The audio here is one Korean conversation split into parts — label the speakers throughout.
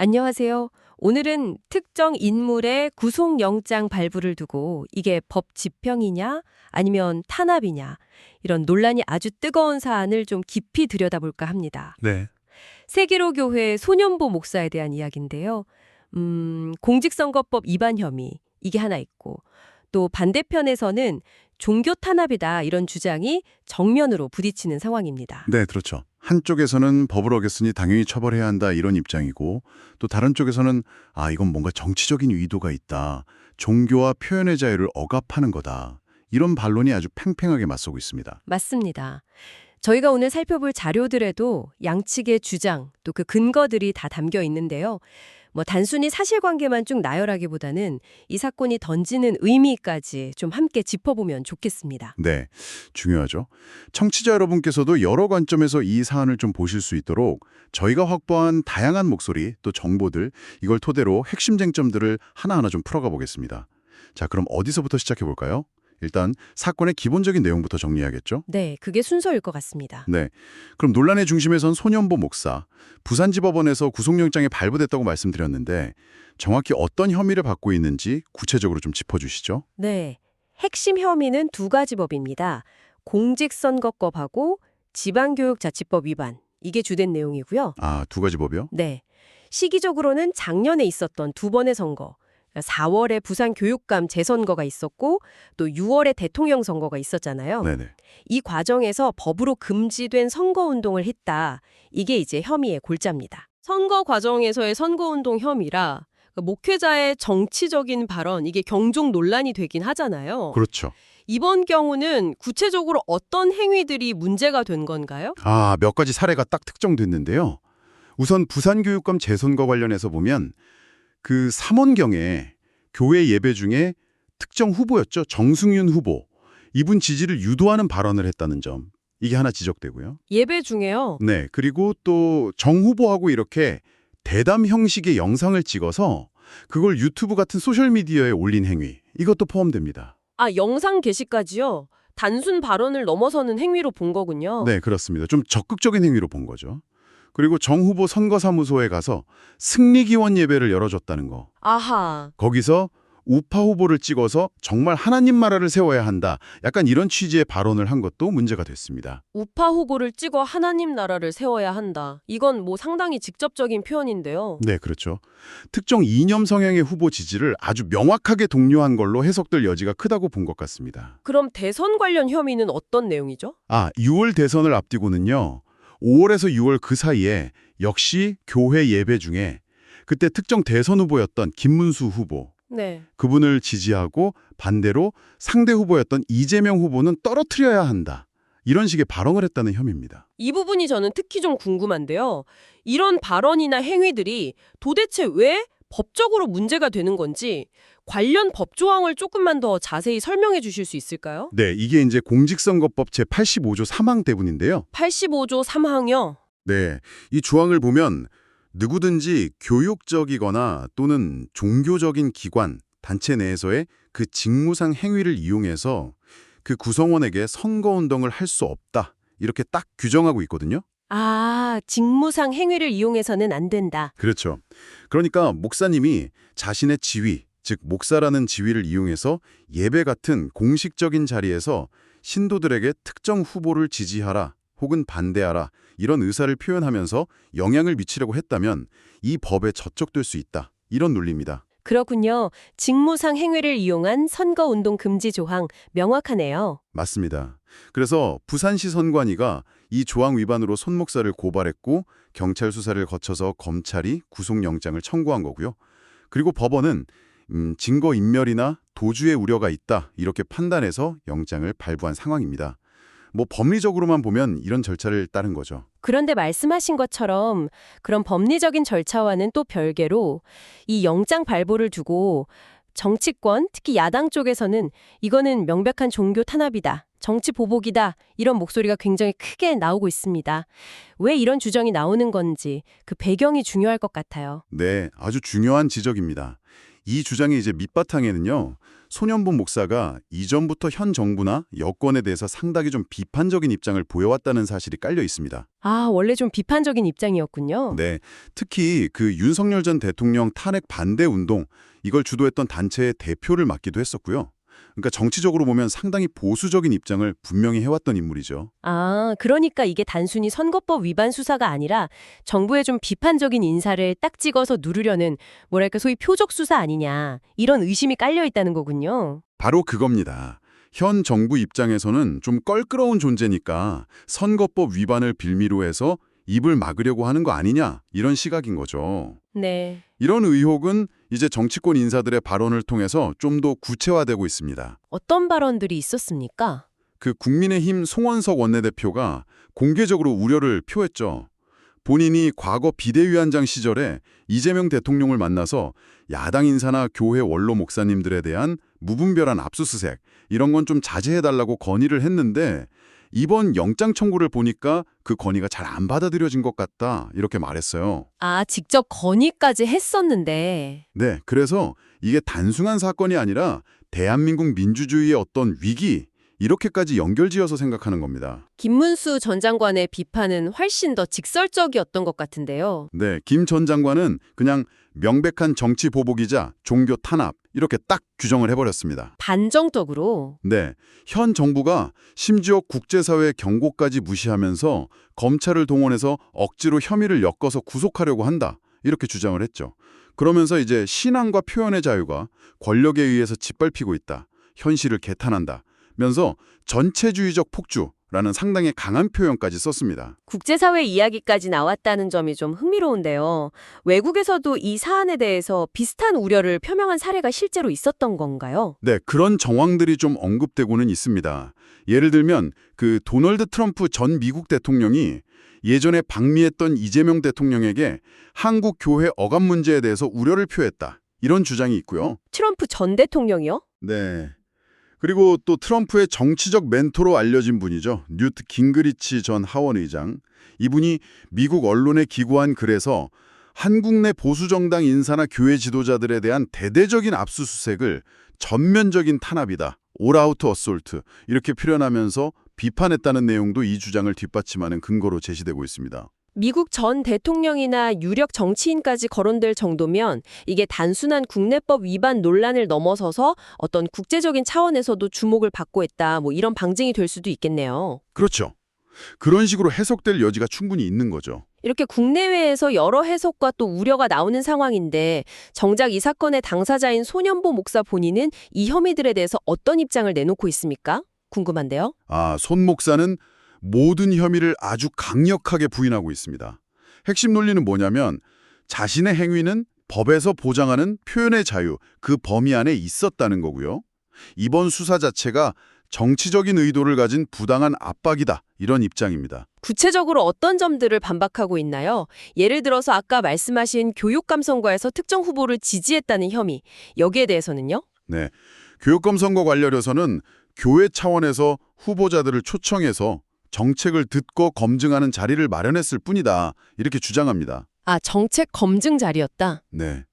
Speaker 1: 안녕하세요. 오늘은 특정 인물의 구속영장 발부를 두고 이게 법 집행이냐 아니면 탄압이냐 이런 논란이 아주 뜨거운 사안을 좀 깊이 들여다볼까 합니다.
Speaker 2: 네.
Speaker 1: 세계로교회 소년보 목사에 대한 이야기인데요. 공직선거법 위반 혐의 이게 하나 있고 또 반대편에서는 종교 탄압이다 이런 주장이 정면으로 부딪히는 상황입니다.
Speaker 2: 네, 그렇죠. 한쪽에서는 법을 어겼으니 당연히 처벌해야 한다 이런 입장이고 또 다른 쪽에서는 이건 뭔가 정치적인 의도가 있다. 종교와 표현의 자유를 억압하는 거다. 이런 반론이 아주 팽팽하게 맞서고 있습니다.
Speaker 1: 맞습니다. 저희가 오늘 살펴볼 자료들에도 양측의 주장, 또 그 근거들이 다 담겨 있는데요. 단순히 사실관계만 쭉 나열하기보다는 이 사건이 던지는 의미까지 좀 함께 짚어보면 좋겠습니다.
Speaker 2: 네, 중요하죠. 청취자 여러분께서도 여러 관점에서 이 사안을 좀 보실 수 있도록 저희가 확보한 다양한 목소리 또 정보들 이걸 토대로 핵심 쟁점들을 하나하나 좀 풀어가 보겠습니다. 자, 그럼 어디서부터 시작해 볼까요? 일단 사건의 기본적인 내용부터 정리해야겠죠?
Speaker 1: 네, 그게 순서일 것 같습니다.
Speaker 2: 네. 그럼 논란의 중심에 선 소년보 목사, 부산지법원에서 구속영장이 발부됐다고 말씀드렸는데 정확히 어떤 혐의를 받고 있는지 구체적으로 좀 짚어주시죠.
Speaker 1: 네, 핵심 혐의는 두 가지 법입니다. 공직선거법하고 지방교육자치법 위반, 이게 주된 내용이고요.
Speaker 2: 두 가지 법이요?
Speaker 1: 네, 시기적으로는 작년에 있었던 두 번의 선거, 4월에 부산교육감 재선거가 있었고 또 6월에 대통령 선거가 있었잖아요.
Speaker 2: 네네.
Speaker 1: 이 과정에서 법으로 금지된 선거운동을 했다. 이게 이제 혐의의 골자입니다. 선거 과정에서의 선거운동 혐의라 목회자의 정치적인 발언, 이게 경종 논란이 되긴 하잖아요.
Speaker 2: 그렇죠.
Speaker 1: 이번 경우는 구체적으로 어떤 행위들이 문제가 된 건가요?
Speaker 2: 몇 가지 사례가 딱 특정됐는데요. 우선 부산교육감 재선거 관련해서 보면 그 삼원경에 교회 예배 중에 특정 후보였죠. 정승윤 후보. 이분 지지를 유도하는 발언을 했다는 점. 이게 하나 지적되고요.
Speaker 1: 예배 중에요.
Speaker 2: 네, 그리고 또 정 후보하고 이렇게 대담 형식의 영상을 찍어서 그걸 유튜브 같은 소셜미디어에 올린 행위. 이것도 포함됩니다.
Speaker 1: 영상 게시까지요? 단순 발언을 넘어서는 행위로 본 거군요.
Speaker 2: 네, 그렇습니다. 좀 적극적인 행위로 본 거죠. 그리고 정 후보 선거사무소에 가서 승리기원 예배를 열어줬다는 거.
Speaker 1: 아하.
Speaker 2: 거기서 우파 후보를 찍어서 정말 하나님 나라를 세워야 한다. 약간 이런 취지의 발언을 한 것도 문제가 됐습니다.
Speaker 1: 우파 후보를 찍어 하나님 나라를 세워야 한다. 이건 상당히 직접적인 표현인데요.
Speaker 2: 네, 그렇죠. 특정 이념 성향의 후보 지지를 아주 명확하게 독려한 걸로 해석될 여지가 크다고 본 것 같습니다.
Speaker 1: 그럼 대선 관련 혐의는 어떤 내용이죠?
Speaker 2: 6월 대선을 앞두고는요. 5월에서 6월 그 사이에 역시 교회 예배 중에 그때 특정 대선 후보였던 김문수 후보,
Speaker 1: 네.
Speaker 2: 그분을 지지하고 반대로 상대 후보였던 이재명 후보는 떨어뜨려야 한다. 이런 식의 발언을 했다는 혐의입니다.
Speaker 1: 이 부분이 저는 특히 좀 궁금한데요. 이런 발언이나 행위들이 도대체 왜 법적으로 문제가 되는 건지 관련 법 조항을 조금만 더 자세히 설명해 주실 수 있을까요?
Speaker 2: 네, 이게 이제 공직선거법 제85조 3항 때문인데요.
Speaker 1: 85조 3항이요?
Speaker 2: 네, 이 조항을 보면 누구든지 교육적이거나 또는 종교적인 기관, 단체 내에서의 그 직무상 행위를 이용해서 그 구성원에게 선거운동을 할 수 없다. 이렇게 딱 규정하고 있거든요.
Speaker 1: 직무상 행위를 이용해서는 안 된다.
Speaker 2: 그렇죠. 그러니까 목사님이 자신의 지위, 즉 목사라는 지위를 이용해서 예배 같은 공식적인 자리에서 신도들에게 특정 후보를 지지하라 혹은 반대하라 이런 의사를 표현하면서 영향을 미치려고 했다면 이 법에 저촉될 수 있다. 이런 논리입니다.
Speaker 1: 그렇군요. 직무상 행위를 이용한 선거운동 금지 조항 명확하네요.
Speaker 2: 맞습니다. 그래서 부산시 선관위가 이 조항 위반으로 손 목사를 고발했고 경찰 수사를 거쳐서 검찰이 구속영장을 청구한 거고요. 그리고 법원은 증거인멸이나 도주의 우려가 있다 이렇게 판단해서 영장을 발부한 상황입니다. 법리적으로만 보면 이런 절차를 따른 거죠.
Speaker 1: 그런데 말씀하신 것처럼 그런 법리적인 절차와는 또 별개로 이 영장 발부를 두고 정치권, 특히 야당 쪽에서는 이거는 명백한 종교 탄압이다, 정치 보복이다 이런 목소리가 굉장히 크게 나오고 있습니다. 왜 이런 주장이 나오는 건지 그 배경이 중요할 것 같아요.
Speaker 2: 네, 아주 중요한 지적입니다. 이 주장의 이제 밑바탕에는요. 손현보 목사가 이전부터 현 정부나 여권에 대해서 상당히 좀 비판적인 입장을 보여왔다는 사실이 깔려 있습니다.
Speaker 1: 아, 원래 좀 비판적인 입장이었군요.
Speaker 2: 네, 특히 그 윤석열 전 대통령 탄핵 반대 운동, 이걸 주도했던 단체의 대표를 맡기도 했었고요. 그러니까 정치적으로 보면 상당히 보수적인 입장을 분명히 해왔던 인물이죠.
Speaker 1: 아, 그러니까 이게 단순히 선거법 위반 수사가 아니라 정부의 좀 비판적인 인사를 딱 찍어서 누르려는 뭐랄까 소위 표적 수사 아니냐 이런 의심이 깔려 있다는 거군요.
Speaker 2: 바로 그겁니다. 현 정부 입장에서는 좀 껄끄러운 존재니까 선거법 위반을 빌미로 해서 입을 막으려고 하는 거 아니냐 이런 시각인 거죠.
Speaker 1: 네.
Speaker 2: 이런 의혹은 이제 정치권 인사들의 발언을 통해서 좀 더 구체화되고 있습니다.
Speaker 1: 어떤 발언들이 있었습니까?
Speaker 2: 그 국민의힘 송원석 원내대표가 공개적으로 우려를 표했죠. 본인이 과거 비대위원장 시절에 이재명 대통령을 만나서 야당 인사나 교회 원로 목사님들에 대한 무분별한 압수수색 이런 건 좀 자제해달라고 건의를 했는데 이번 영장 청구를 보니까 그 건의가 잘 안 받아들여진 것 같다 이렇게 말했어요.
Speaker 1: 아, 직접 건의까지 했었는데.
Speaker 2: 네, 그래서 이게 단순한 사건이 아니라 대한민국 민주주의의 어떤 위기 이렇게까지 연결지어서 생각하는 겁니다.
Speaker 1: 김문수 전 장관의 비판은 훨씬 더 직설적이었던 것 같은데요.
Speaker 2: 네, 김 전 장관은 그냥 명백한 정치 보복이자 종교 탄압 이렇게 딱 규정을 해버렸습니다.
Speaker 1: 단정적으로.
Speaker 2: 네, 현 정부가 심지어 국제사회 경고까지 무시하면서 검찰을 동원해서 억지로 혐의를 엮어서 구속하려고 한다 이렇게 주장을 했죠. 그러면서 이제 신앙과 표현의 자유가 권력에 의해서 짓밟히고 있다. 현실을 개탄한다. 면서 전체주의적 폭주라는 상당히 강한 표현까지 썼습니다.
Speaker 1: 국제사회 이야기까지 나왔다는 점이 좀 흥미로운데요. 외국에서도 이 사안에 대해서 비슷한 우려를 표명한 사례가 실제로 있었던 건가요?
Speaker 2: 네, 그런 정황들이 좀 언급되고는 있습니다. 예를 들면 그 도널드 트럼프 전 미국 대통령이 예전에 방미했던 이재명 대통령에게 한국 교회 억압 문제에 대해서 우려를 표했다. 이런 주장이 있고요.
Speaker 1: 트럼프 전 대통령이요?
Speaker 2: 네. 그리고 또 트럼프의 정치적 멘토로 알려진 분이죠. 뉴트 깅그리치 전 하원 의장. 이분이 미국 언론에 기고한 글에서 한국 내 보수정당 인사나 교회 지도자들에 대한 대대적인 압수수색을 전면적인 탄압이다. 올아우트 어솔트 이렇게 표현하면서 비판했다는 내용도 이 주장을 뒷받침하는 근거로 제시되고 있습니다.
Speaker 1: 미국 전 대통령이나 유력 정치인까지 거론될 정도면 이게 단순한 국내법 위반 논란을 넘어서서 어떤 국제적인 차원에서도 주목을 받고 있다. 뭐 이런 방증이 될 수도 있겠네요.
Speaker 2: 그렇죠. 그런 식으로 해석될 여지가 충분히 있는 거죠.
Speaker 1: 이렇게 국내외에서 여러 해석과 또 우려가 나오는 상황인데 정작 이 사건의 당사자인 손현보 목사 본인은 이 혐의들에 대해서 어떤 입장을 내놓고 있습니까? 궁금한데요.
Speaker 2: 손 목사는 모든 혐의를 아주 강력하게 부인하고 있습니다. 핵심 논리는 뭐냐면 자신의 행위는 법에서 보장하는 표현의 자유, 그 범위 안에 있었다는 거고요. 이번 수사 자체가 정치적인 의도를 가진 부당한 압박이다. 이런 입장입니다.
Speaker 1: 구체적으로 어떤 점들을 반박하고 있나요? 예를 들어서 아까 말씀하신 교육감 선거에서 특정 후보를 지지했다는 혐의, 여기에 대해서는요?
Speaker 2: 네, 교육감 선거 관련해서는 교회 차원에서 후보자들을 초청해서 정책을 듣고 검증하는 자리를 마련했을 뿐이다. 이렇게 주장합니다.
Speaker 1: 아, 정책 검증 자리였다.
Speaker 2: 네.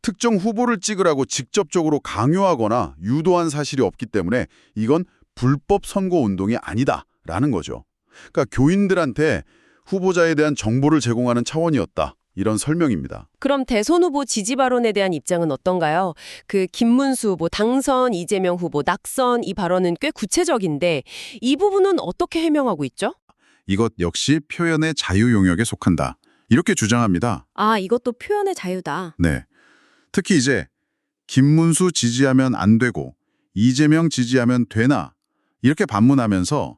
Speaker 2: 특정 후보를 찍으라고 직접적으로 강요하거나 유도한 사실이 없기 때문에 이건 불법 선거 운동이 아니다라는 거죠. 그러니까 교인들한테 후보자에 대한 정보를 제공하는 차원이었다. 이런 설명입니다.
Speaker 1: 그럼 대선 후보 지지 발언에 대한 입장은 어떤가요? 그 김문수 후보 당선, 이재명 후보 낙선 이 발언은 꽤 구체적인데 이 부분은 어떻게 해명하고 있죠?
Speaker 3: 이것 역시 표현의 자유 용역에 속한다. 이렇게 주장합니다.
Speaker 1: 아, 이것도 표현의 자유다.
Speaker 3: 네. 특히 이제 김문수 지지하면 안 되고 이재명 지지하면 되나 이렇게 반문하면서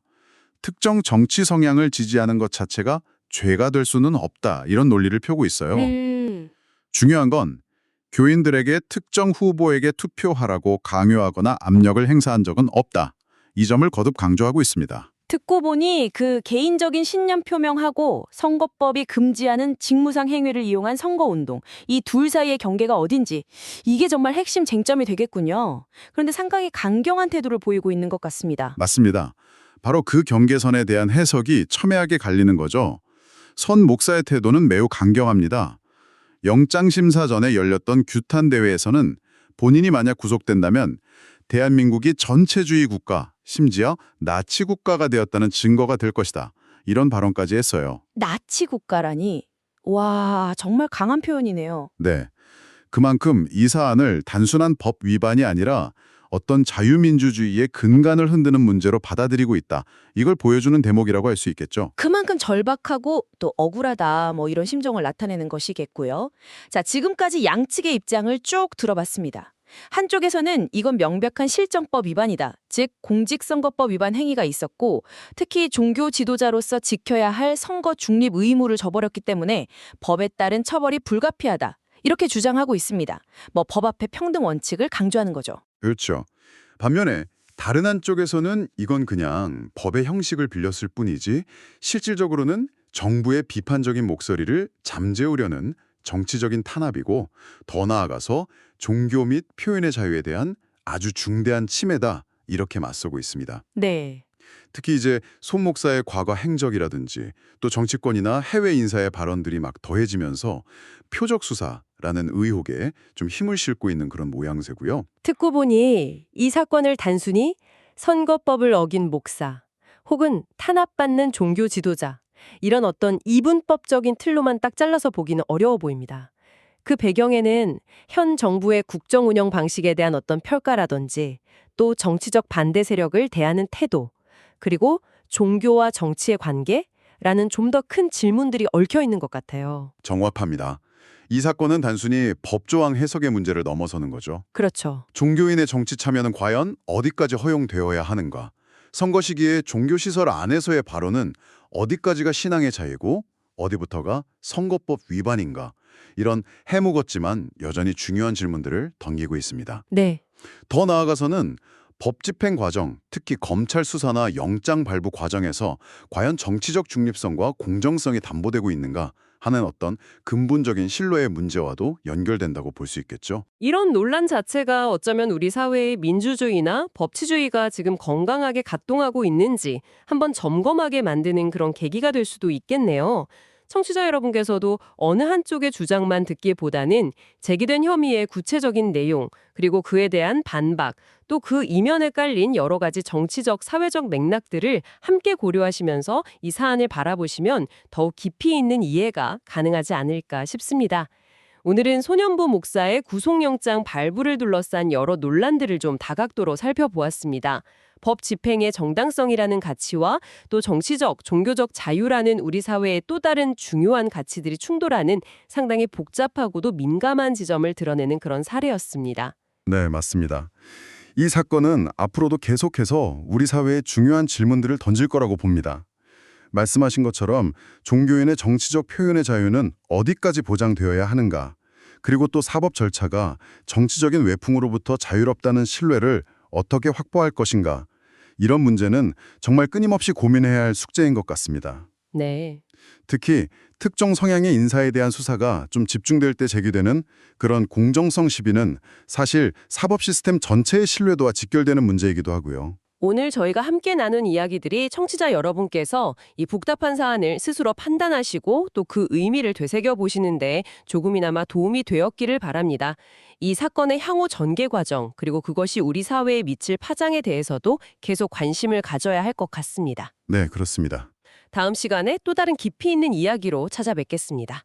Speaker 3: 특정 정치 성향을 지지하는 것 자체가 죄가 될 수는 없다. 이런 논리를 펴고 있어요. 중요한 건 교인들에게 특정 후보에게 투표하라고 강요하거나 압력을 행사한 적은 없다. 이 점을 거듭 강조하고 있습니다.
Speaker 4: 듣고 보니 그 개인적인 신념 표명하고 선거법이 금지하는 직무상 행위를 이용한 선거운동, 이 둘 사이의 경계가 어딘지 이게 정말 핵심 쟁점이 되겠군요. 그런데 상당히 강경한 태도를 보이고 있는 것 같습니다.
Speaker 3: 맞습니다. 바로 그 경계선에 대한 해석이 첨예하게 갈리는 거죠. 선 목사의 태도는 매우 강경합니다. 영장심사 전에 열렸던 규탄 대회에서는 본인이 만약 구속된다면 대한민국이 전체주의 국가, 심지어 나치 국가가 되었다는 증거가 될 것이다. 이런 발언까지 했어요.
Speaker 4: 나치 국가라니. 와, 정말 강한 표현이네요.
Speaker 3: 네. 그만큼 이 사안을 단순한 법 위반이 아니라 어떤 자유민주주의의 근간을 흔드는 문제로 받아들이고 있다. 이걸 보여주는 대목이라고 할 수 있겠죠.
Speaker 4: 그만큼 절박하고 또 억울하다 뭐 이런 심정을 나타내는 것이겠고요. 자, 지금까지 양측의 입장을 쭉 들어봤습니다. 한쪽에서는 이건 명백한 실정법 위반이다. 즉 공직선거법 위반 행위가 있었고 특히 종교 지도자로서 지켜야 할 선거 중립 의무를 저버렸기 때문에 법에 따른 처벌이 불가피하다. 이렇게 주장하고 있습니다. 뭐 법 앞에 평등 원칙을 강조하는 거죠.
Speaker 2: 그렇죠. 반면에 다른 한쪽에서는 이건 그냥 법의 형식을 빌렸을 뿐이지 실질적으로는 정부의 비판적인 목소리를 잠재우려는 정치적인 탄압이고 더 나아가서 종교 및 표현의 자유에 대한 아주 중대한 침해다 이렇게 맞서고 있습니다.
Speaker 4: 네.
Speaker 2: 특히 이제 손 목사의 과거 행적이라든지 또 정치권이나 해외 인사의 발언들이 막 더해지면서 표적 수사라는 의혹에 좀 힘을 싣고 있는 그런 모양새고요.
Speaker 1: 듣고 보니 이 사건을 단순히 선거법을 어긴 목사 혹은 탄압받는 종교 지도자 이런 어떤 이분법적인 틀로만 딱 잘라서 보기는 어려워 보입니다. 그 배경에는 현 정부의 국정 운영 방식에 대한 어떤 평가라든지 또 정치적 반대 세력을 대하는 태도 그리고 종교와 정치의 관계라는 좀 더 큰 질문들이 얽혀 있는 것 같아요.
Speaker 2: 정확합니다. 이 사건은 단순히 법조항 해석의 문제를 넘어서는 거죠.
Speaker 1: 그렇죠.
Speaker 2: 종교인의 정치 참여는 과연 어디까지 허용되어야 하는가? 선거 시기에 종교시설 안에서의 발언은 어디까지가 신앙의 자유고 어디부터가 선거법 위반인가? 이런 해묵었지만 여전히 중요한 질문들을 던지고 있습니다.
Speaker 1: 네.
Speaker 2: 더 나아가서는 법 집행 과정, 특히 검찰 수사나 영장 발부 과정에서 과연 정치적 중립성과 공정성이 담보되고 있는가 하는 어떤 근본적인 신뢰의 문제와도 연결된다고 볼 수 있겠죠.
Speaker 1: 이런 논란 자체가 어쩌면 우리 사회의 민주주의나 법치주의가 지금 건강하게 작동하고 있는지 한번 점검하게 만드는 그런 계기가 될 수도 있겠네요. 청취자 여러분께서도 어느 한쪽의 주장만 듣기보다는 제기된 혐의의 구체적인 내용, 그리고 그에 대한 반박, 또 그 이면에 깔린 여러 가지 정치적, 사회적 맥락들을 함께 고려하시면서 이 사안을 바라보시면 더욱 깊이 있는 이해가 가능하지 않을까 싶습니다. 오늘은 소년부 목사의 구속영장 발부를 둘러싼 여러 논란들을 좀 다각도로 살펴보았습니다. 법 집행의 정당성이라는 가치와 또 정치적, 종교적 자유라는 우리 사회의 또 다른 중요한 가치들이 충돌하는 상당히 복잡하고도 민감한 지점을 드러내는 그런 사례였습니다.
Speaker 2: 네, 맞습니다. 이 사건은 앞으로도 계속해서 우리 사회에 중요한 질문들을 던질 거라고 봅니다. 말씀하신 것처럼 종교인의 정치적 표현의 자유는 어디까지 보장되어야 하는가? 그리고 또 사법 절차가 정치적인 외풍으로부터 자유롭다는 신뢰를 어떻게 확보할 것인가? 이런 문제는 정말 끊임없이 고민해야 할 숙제인 것 같습니다.
Speaker 1: 네.
Speaker 2: 특히 특정 성향의 인사에 대한 수사가 좀 집중될 때 제기되는 그런 공정성 시비는 사실 사법 시스템 전체의 신뢰도와 직결되는 문제이기도 하고요.
Speaker 1: 오늘 저희가 함께 나눈 이야기들이 청취자 여러분께서 이 복잡한 사안을 스스로 판단하시고 또 그 의미를 되새겨 보시는데 조금이나마 도움이 되었기를 바랍니다. 이 사건의 향후 전개 과정 그리고 그것이 우리 사회에 미칠 파장에 대해서도 계속 관심을 가져야 할 것 같습니다.
Speaker 2: 네, 그렇습니다.
Speaker 1: 다음 시간에 또 다른 깊이 있는 이야기로 찾아뵙겠습니다.